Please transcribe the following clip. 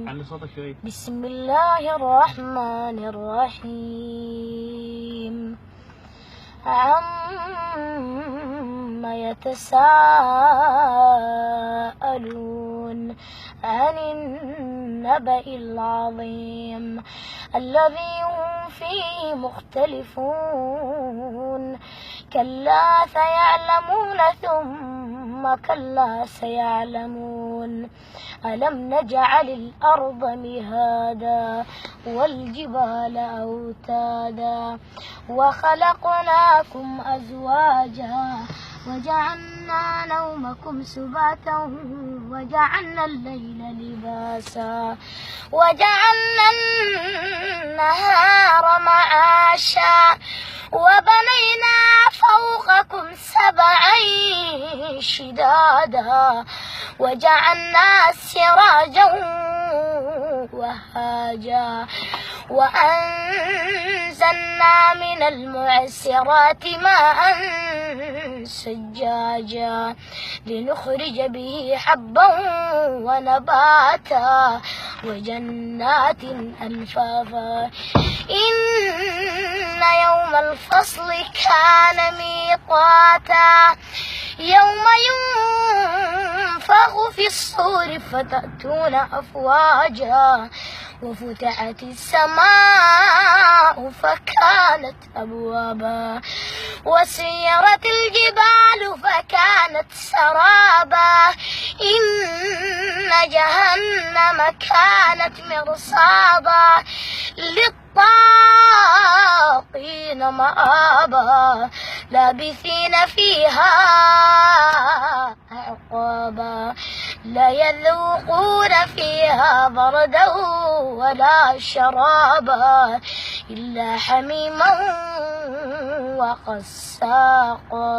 علي صوتك شوي. بسم الله الرحمن الرحيم. عما يتساءلون عن النبأ العظيم الذي هم فيه مختلفون. كلا سيعلمون ثم كلا سيعلمون. ألم نجعل الأرض مهادا والجبال أوتادا وخلقناكم أزواجا وجعلنا نومكم سباتا وجعلنا الليل لباسا وجعلنا النهار معاشا وبنينا فوقكم سبعا شدادا وجعلنا سراجا وهاجا وأنزلنا من المعصرات ماء سجاجا لنخرج به حبا ونباتا وجنات ألفافا. إن يوم الفصل كان ميقاتا يوم ينفخ في الصور فتأتون أفواجا وفتحت السماء فكانت أبوابا وسيرت الجبال فكانت سرابا. إن جهنم كانت مرصادا للطاغين مآبا لابثين فيها عقابا لا يذوقون فيها بردا ولا شرابا إلا حميما وغساقا.